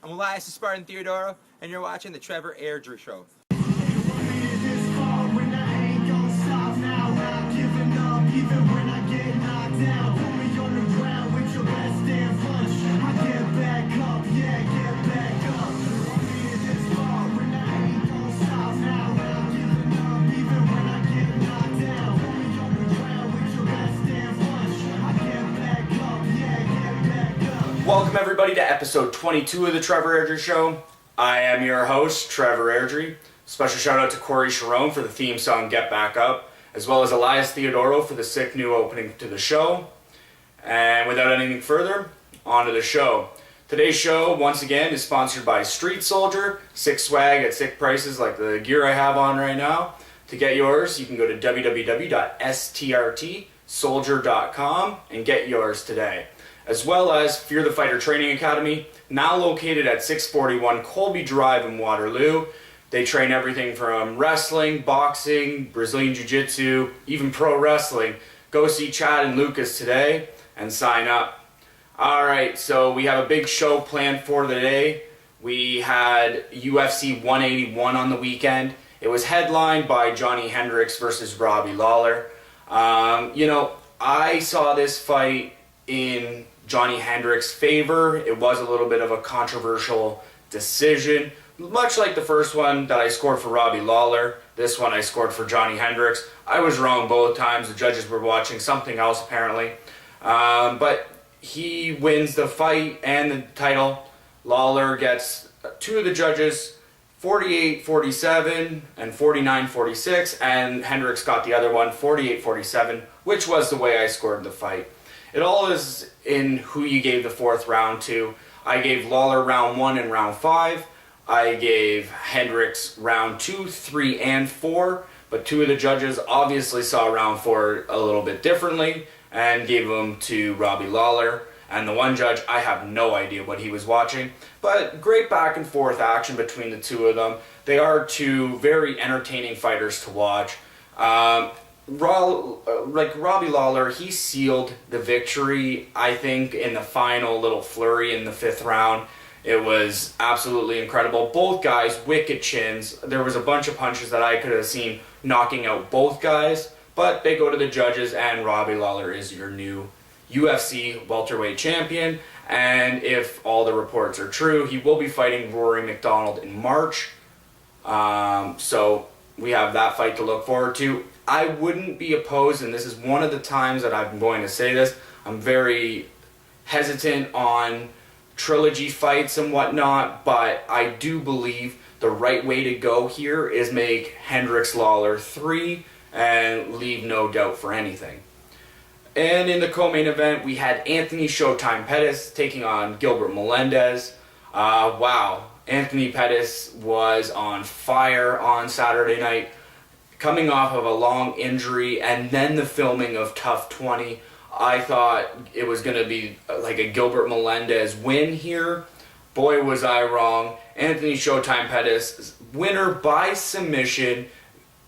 I'm Elias Spartan Theodoro, and you're watching the Trevor Airdrie Show. Welcome everybody to episode 22 of the Trevor Airdrie Show. I am your host, Trevor Airdrie. Special shout out to Corey Sharon for the theme song Get Back Up, as well as Elias Theodoro for the sick new opening to the show. And without anything further, on to the show. Today's show, once again, is sponsored by Street Soldier. Sick swag at sick prices like the gear I have on right now. To get yours, you can go to www.strtsoldier.com and get yours today. As well as Fear the Fighter Training Academy, now located at 641 Colby Drive in Waterloo. They train everything from wrestling, boxing, Brazilian Jiu-Jitsu, even pro wrestling. Go see Chad and Lucas today and sign up. Alright, so we have a big show planned for today. We had UFC 181 on the weekend. It was headlined by Johnny Hendricks versus Robbie Lawler. I saw this fight in Johnny Hendricks' favor. It was a little bit of a controversial decision. Much like the first one that I scored for Robbie Lawler, this one I scored for Johnny Hendricks. I was wrong both times. The judges were watching something else apparently. But he wins the fight and the title. Lawler gets two of the judges 48-47 and 49-46, and Hendricks got the other one 48-47, which was the way I scored the fight. It all is in who you gave the fourth round to. I gave Lawler round 1 and round 5. I gave Hendricks round 2, 3, and 4. But two of the judges obviously saw round 4 a little bit differently and gave them to Robbie Lawler. And the one judge, I have no idea what he was watching. But great back and forth action between the two of them. They are two very entertaining fighters to watch. Robbie Lawler, he sealed the victory, I think, in the final little flurry in the 5th round. It was absolutely incredible. Both guys, wicked chins. There was a bunch of punches that I could have seen knocking out both guys, but they go to the judges, and Robbie Lawler is your new UFC welterweight champion. And if all the reports are true, he will be fighting Rory McDonald in March. So we have that fight to look forward to. I wouldn't be opposed, and this is one of the times that I'm going to say this, I'm very hesitant on trilogy fights and whatnot, but I do believe the right way to go here is make Hendricks Lawler 3 and leave no doubt for anything. And in the co-main event, we had Anthony Showtime Pettis taking on Gilbert Melendez. Wow, Anthony Pettis was on fire on Saturday night, coming off of a long injury and then the filming of Tough 20. I thought it was going to be like a Gilbert Melendez win here. Boy, was I wrong. Anthony Showtime Pettis, winner by submission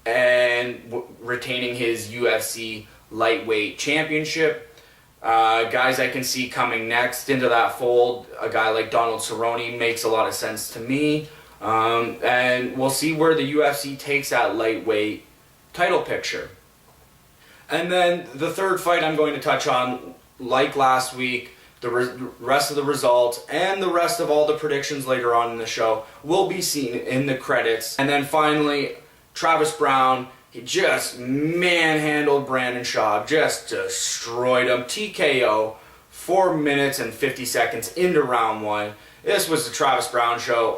and retaining his UFC lightweight championship. Guys I can see coming next into that fold, a guy like Donald Cerrone makes a lot of sense to me. And we'll see where the UFC takes that lightweight title picture. And then the third fight I'm going to touch on, like last week, the rest of the results and the rest of all the predictions later on in the show will be seen in the credits. And then finally, Travis Brown, he just manhandled Brandon Schaub, just destroyed him. TKO, 4 minutes and 50 seconds into round 1. This was the Travis Brown show.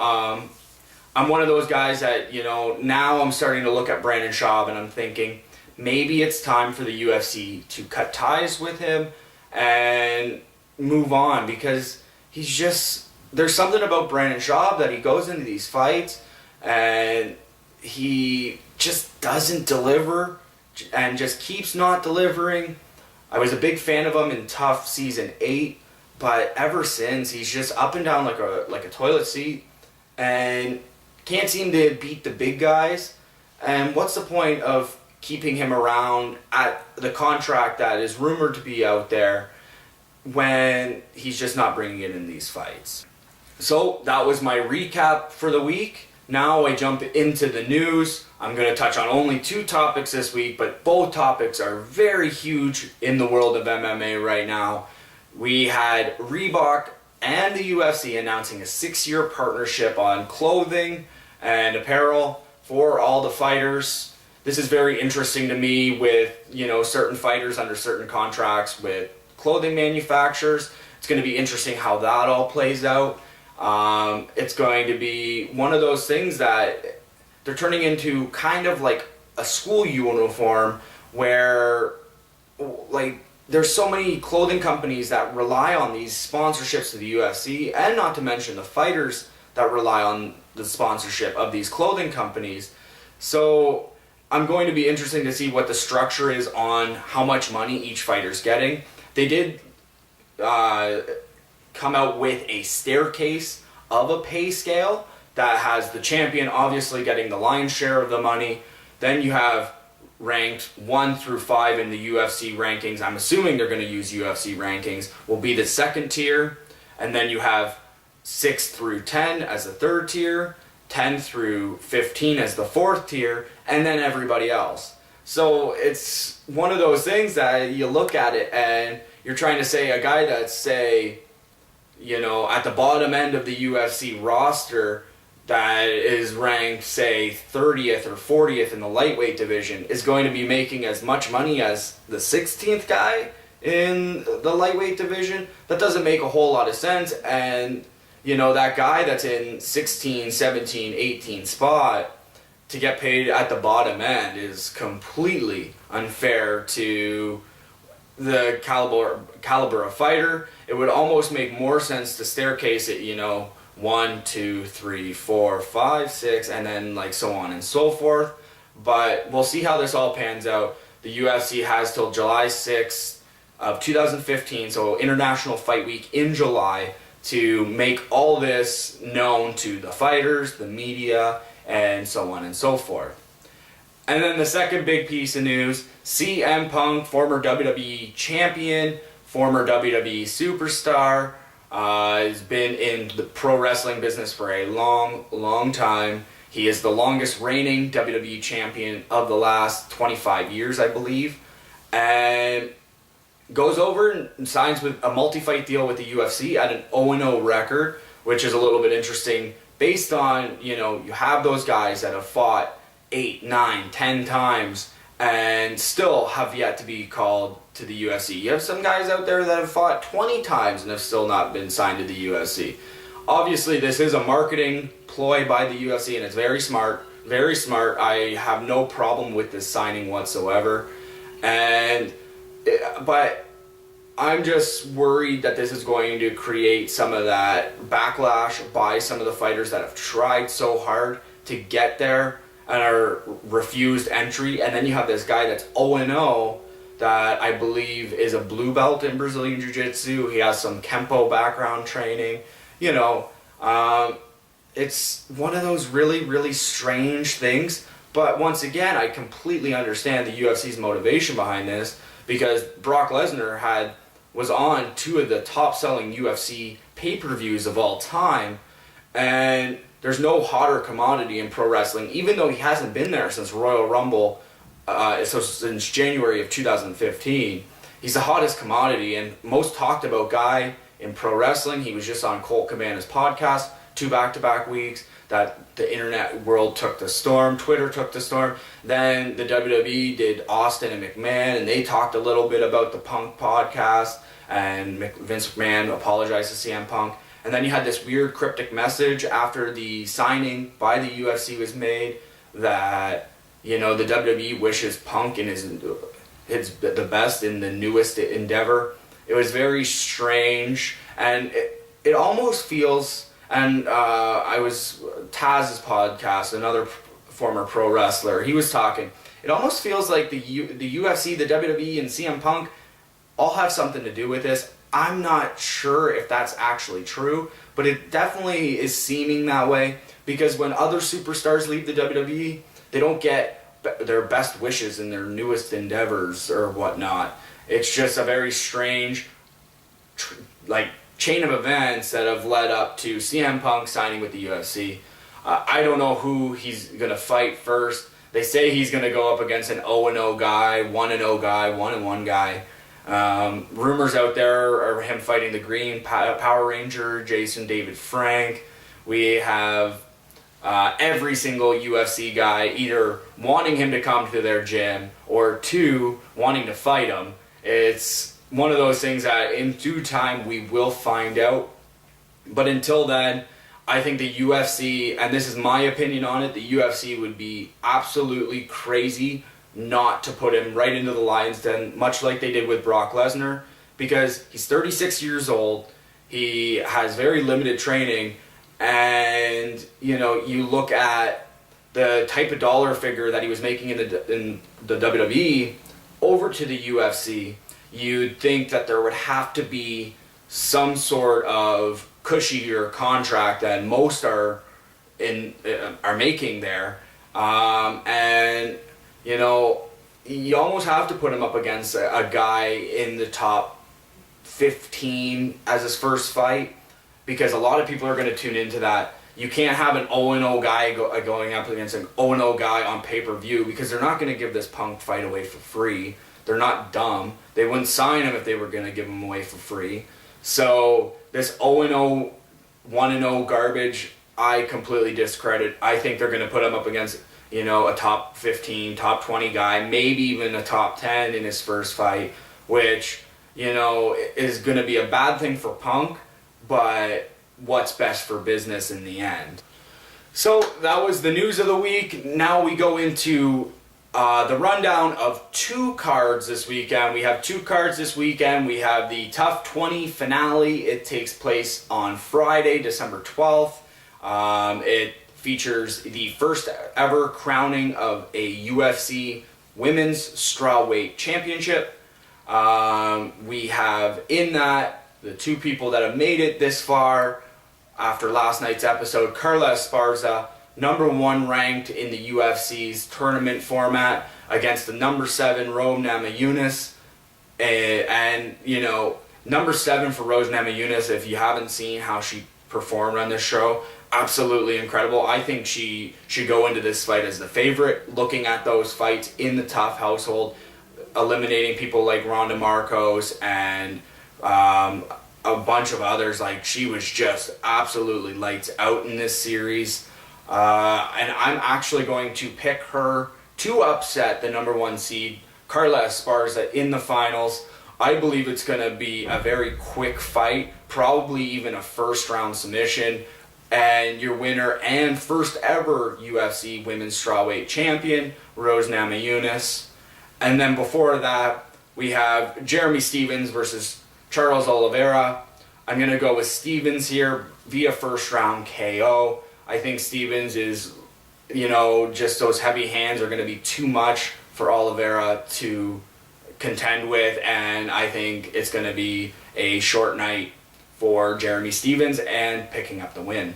I'm one of those guys that, now I'm starting to look at Brandon Schaub and I'm thinking, maybe it's time for the UFC to cut ties with him and move on, because there's something about Brandon Schaub that he goes into these fights and he just doesn't deliver and just keeps not delivering. I was a big fan of him in Tough Season 8, but ever since, he's just up and down like a toilet seat and can't seem to beat the big guys. And what's the point of keeping him around at the contract that is rumored to be out there when he's just not bringing it in these fights? So that was my recap for the week. Now I jump into the news. I'm going to touch on only 2 topics this week, but both topics are very huge in the world of MMA right now. We had Reebok and the UFC announcing a 6-year partnership on clothing and apparel for all the fighters. This is very interesting to me with, certain fighters under certain contracts with clothing manufacturers. It's going to be interesting how that all plays out. It's going to be one of those things that they're turning into kind of like a school uniform where, like, there's so many clothing companies that rely on these sponsorships to the UFC, and not to mention the fighters that rely on the sponsorship of these clothing companies. So I'm going to be interesting to see what the structure is on how much money each fighter's getting. They did come out with a staircase of a pay scale that has the champion obviously getting the lion's share of the money. Then you have ranked 1 through 5 in the UFC rankings. I'm assuming they're going to use UFC rankings, will be the second tier. And then you have 6 through 10 as the third tier, 10 through 15 as the fourth tier, and then everybody else. So it's one of those things that you look at it and you're trying to say a guy that's, say, at the bottom end of the UFC roster that is ranked, say, 30th or 40th in the lightweight division is going to be making as much money as the 16th guy in the lightweight division. That doesn't make a whole lot of sense. And, that guy that's in 16, 17, 18 spot to get paid at the bottom end is completely unfair to the caliber of fighter. It would almost make more sense to staircase it, 1, 2, 3, 4, 5, 6, and then like so on and so forth. But we'll see how this all pans out. The UFC has till July 6th of 2015, so International Fight Week in July, to make all this known to the fighters, the media, and so on and so forth. And then the second big piece of news, CM Punk, former WWE champion, former WWE superstar, has been in the pro wrestling business for a long, long time. He is the longest reigning WWE champion of the last 25 years, I believe. And goes over and signs with a multi-fight deal with the UFC at an 0-0 record, which is a little bit interesting based on, you have those guys that have fought 8, 9, 10 times and still have yet to be called to the UFC. You have some guys out there that have fought 20 times and have still not been signed to the UFC. Obviously, this is a marketing ploy by the UFC, and it's very smart. Very smart. I have no problem with this signing whatsoever. But I'm just worried that this is going to create some of that backlash by some of the fighters that have tried so hard to get there and are refused entry. And then you have this guy that's 0-0 that I believe is a blue belt in Brazilian Jiu-Jitsu. He has some Kempo background training. It's one of those really, really strange things. But once again, I completely understand the UFC's motivation behind this, because Brock Lesnar was on 2 of the top-selling UFC pay-per-views of all time, and there's no hotter commodity in pro wrestling, even though he hasn't been there since Royal Rumble, so since January of 2015. He's the hottest commodity and most talked about guy in pro wrestling. He was just on Colt Cabana's podcast 2 back-to-back weeks. That the internet world took the storm, Twitter took the storm. Then the WWE did Austin and McMahon, and they talked a little bit about the Punk podcast, and Vince McMahon apologized to CM Punk. And then you had this weird cryptic message after the signing by the UFC was made that, the WWE wishes Punk in his the best in the newest endeavor. It was very strange, and it almost feels... And I was Taz's podcast, another former pro wrestler. He was talking. It almost feels like the UFC, the WWE, and CM Punk all have something to do with this. I'm not sure if that's actually true, but it definitely is seeming that way, because when other superstars leave the WWE, they don't get their best wishes in their newest endeavors or whatnot. It's just a very strange, chain of events that have led up to CM Punk signing with the UFC. I don't know who he's going to fight first. They say he's going to go up against an 0-0 guy, 1-0 guy, 1-1 guy. Rumors out there are him fighting the Green Power Ranger, Jason David Frank. We have every single UFC guy either wanting him to come to their gym or two, wanting to fight him. It's one of those things that in due time we will find out. But until then, I think the UFC, and this is my opinion on it, the UFC would be absolutely crazy not to put him right into the Lions Den, much like they did with Brock Lesnar, because he's 36 years old, he has very limited training, and you look at the type of dollar figure that he was making in the WWE over to the UFC, you'd think that there would have to be some sort of cushier contract that most are making there, and you almost have to put him up against a guy in the top 15 as his first fight, because a lot of people are going to tune into that. You can't have an 0-0 guy going up against an 0-0 guy on pay-per-view, because they're not going to give this Punk fight away for free. They're not dumb. They wouldn't sign him if they were going to give him away for free. So this 0-0, 1-0 garbage, I completely discredit. I think they're going to put him up against a top 15, top 20 guy, maybe even a top 10 in his first fight, which is going to be a bad thing for Punk, but what's best for business in the end. So that was the news of the week. Now we go into the rundown of two cards this weekend. We have two cards this weekend. We have the Tough 20 finale. It takes place on Friday, December 12th. It features the first ever crowning of a UFC Women's Strawweight Championship. We have in that the two people that have made it this far after last night's episode. Carla Esparza, number 1 ranked in the UFC's tournament format, against the number 7 Rose Namajunas. And number 7 for Rose Namajunas, if you haven't seen how she performed on this show, absolutely incredible. I think she should go into this fight as the favorite, looking at those fights in the Tough household, eliminating people like Ronda Marcos and a bunch of others. Like, she was just absolutely lights out in this series. And I'm actually going to pick her to upset the number 1 seed, Carla Esparza, in the finals. I believe it's going to be a very quick fight, probably even a first round submission. And your winner and first ever UFC Women's Strawweight Champion, Rose Namajunas. And then before that, we have Jeremy Stephens versus Charles Oliveira. I'm going to go with Stephens here via first round KO. I think Stephens is, just those heavy hands are going to be too much for Oliveira to contend with, and I think it's going to be a short night for Jeremy Stephens and picking up the win.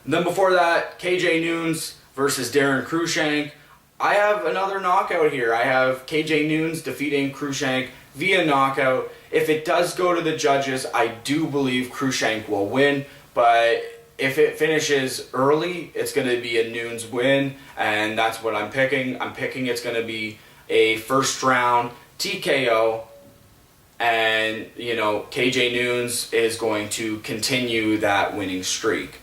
And then before that, KJ Noons versus Darren Cruikshank. I have another knockout here. I have KJ Noons defeating Cruikshank via knockout. If it does go to the judges, I do believe Cruikshank will win, but if it finishes early, it's going to be a Noons win, and that's what I'm picking. I'm picking it's going to be a first round TKO, and KJ Noons is going to continue that winning streak.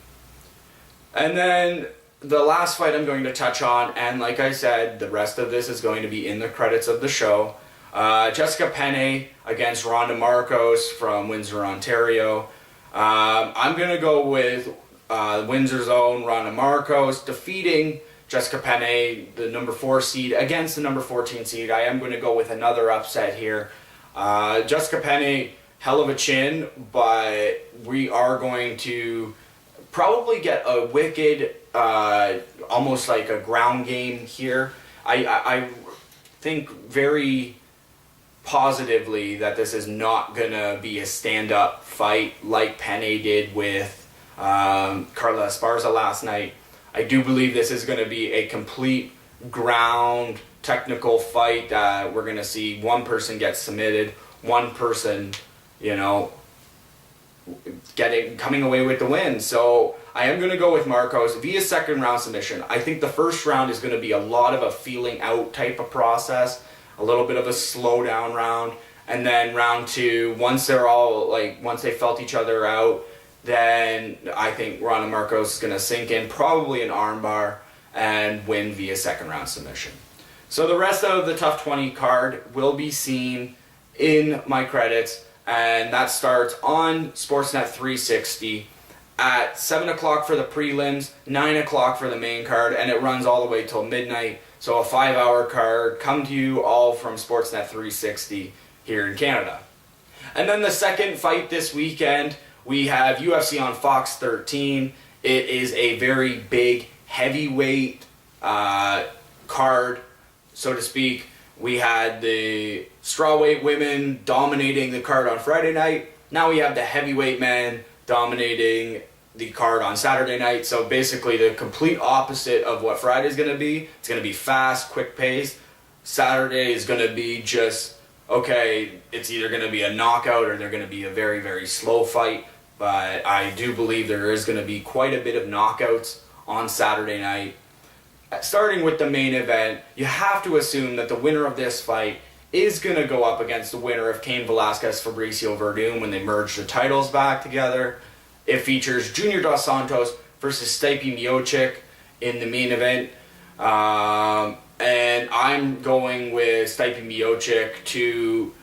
And then the last fight I'm going to touch on, and like I said, the rest of this is going to be in the credits of the show. Jessica Penne against Ronda Marcos from Windsor, Ontario. I'm going to go with Windsor's own Ronda Marcos defeating Jessica Penne, the number 4 seed, against the number 14 seed. I am going to go with another upset here. Jessica Penne, hell of a chin, but we are going to probably get a wicked, almost like a ground game here. I think very positively that this is not going to be a stand-up fight like Penne did with Carla Esparza last night. I do believe this is going to be a complete ground technical fight that we're going to see one person get submitted, one person, coming away with the win. So I am going to go with Marcos via second round submission. I think the first round is going to be a lot of a feeling out type of process, a little bit of a slow down round, and then round two, once they felt each other out, then I think Ronda Marcos is going to sink in, probably an armbar, and win via second round submission. So the rest of the Tough 20 card will be seen in my credits, and that starts on Sportsnet 360 at 7 o'clock for the prelims, 9 o'clock for the main card, and it runs all the way till midnight. So a 5-hour card come to you all from Sportsnet 360 here in Canada. And then the second fight this weekend, we have UFC on Fox 13. It is a very big heavyweight card, so to speak. We had the strawweight women dominating the card on Friday night. Now we have the heavyweight men dominating the card on Saturday night. So basically the complete opposite of what Friday's going to be. It's going to be fast, quick pace. Saturday is going to be just, okay, it's either going to be a knockout or they're going to be a very, very slow fight. But I do believe there is going to be quite a bit of knockouts on Saturday night. Starting with the main event, you have to assume that the winner of this fight is going to go up against the winner of Cain Velasquez Fabricio Verdum when they merge the titles back together. It features Junior Dos Santos versus Stipe Miocic in the main event. And I'm going with Stipe Miocic to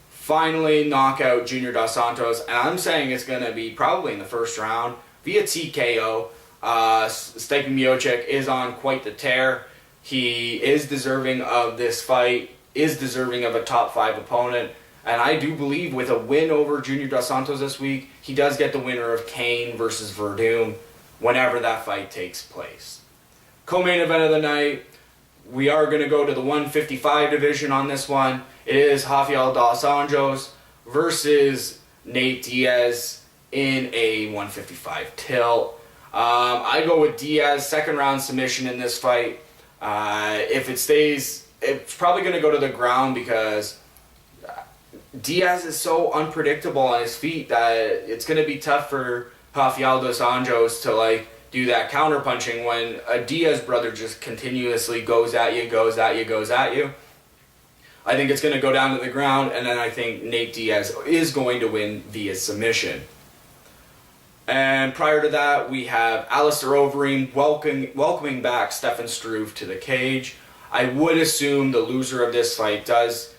finally knock out Junior Dos Santos. And I'm saying it's going to be probably in the first round via TKO. Stipe Miocic is on quite the tear. He is deserving of this fight, is deserving of a top 5 opponent, and I do believe with a win over Junior Dos Santos this week, he does get the winner of Cain versus Verdum whenever that fight takes place. Co-main event of the night, we are going to go to the 155 division on this one. It is Rafael Dos Anjos versus Nate Diaz in a 155 tilt. I go with Diaz, second round submission in this fight. If it stays, it's probably going to go to the ground because Diaz is so unpredictable on his feet that it's going to be tough for Rafael Dos Anjos to do that counter punching when a Diaz brother just continuously goes at you. I think it's going to go down to the ground, and then I think Nate Diaz is going to win via submission. And prior to that, we have Alistair Overeem welcoming back Stefan Struve to the cage. I would assume the loser of this fight does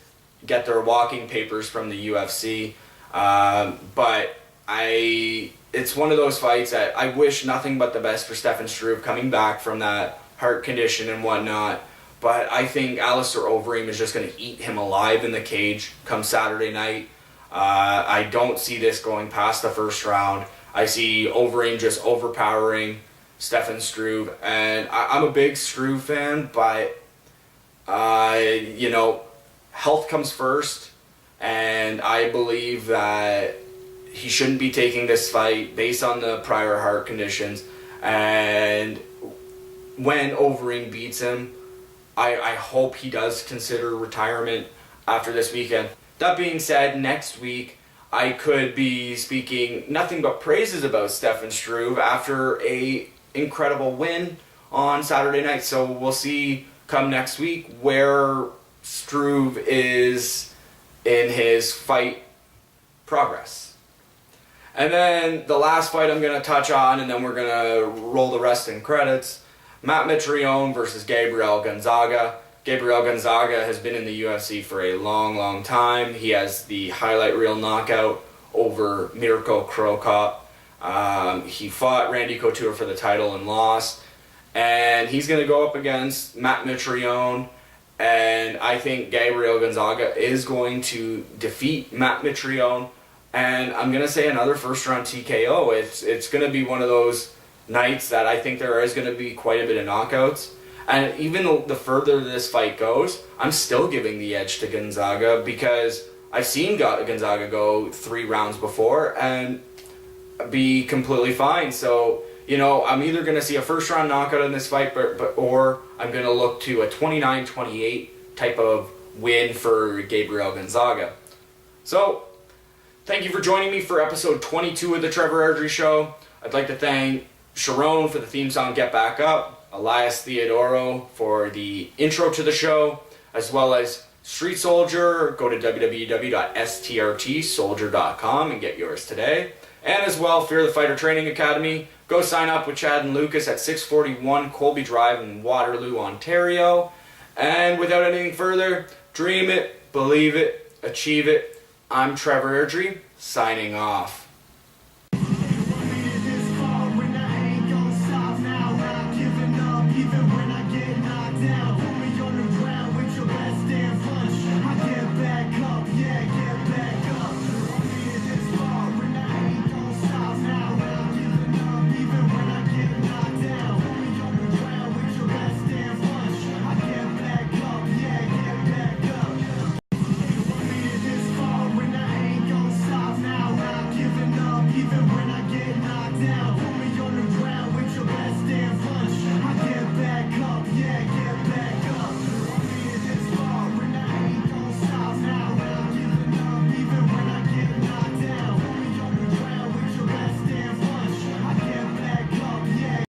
get their walking papers from the UFC. But it's one of those fights that I wish nothing but the best for Stefan Struve coming back from that heart condition and whatnot. But I think Alistair Overeem is just going to eat him alive in the cage come Saturday night. I don't see this going past the first round. I see Overeem just overpowering Stefan Struve, and I'm a big Struve fan, but health comes first, and I believe that he shouldn't be taking this fight based on the prior heart conditions. And when Overeem beats him, I hope he does consider retirement after this weekend. That being said, next week I could be speaking nothing but praises about Stefan Struve after a incredible win on Saturday night. So we'll see come next week where Struve is in his fight progress. And then the last fight I'm going to touch on, and then we're going to roll the rest in credits. Matt Mitrione versus Gabriel Gonzaga. Gabriel Gonzaga has been in the UFC for a long, long time. He has the highlight reel knockout over Mirko Cro Cop. He fought Randy Couture for the title and lost. And he's going to go up against Matt Mitrione. And I think Gabriel Gonzaga is going to defeat Matt Mitrione. And I'm going to say another first round TKO. It's going to be one of those nights that I think there is going to be quite a bit of knockouts. And even the further this fight goes, I'm still giving the edge to Gonzaga because I've seen Gonzaga go 3 rounds before and be completely fine. So, I'm either going to see a first round knockout in this fight or I'm going to look to a 29-28 type of win for Gabriel Gonzaga. So, Thank you for joining me for episode 22 of the Trevor Airdrie Show. I'd like to thank Sharon for the theme song Get Back Up, Elias Theodoro for the intro to the show, as well as Street Soldier. Go to www.strtsoldier.com and get yours today. And as well, Fear the Fighter Training Academy. Go sign up with Chad and Lucas at 641 Colby Drive in Waterloo, Ontario. And without anything further, dream it, believe it, achieve it. I'm Trevor Airdrie, signing off.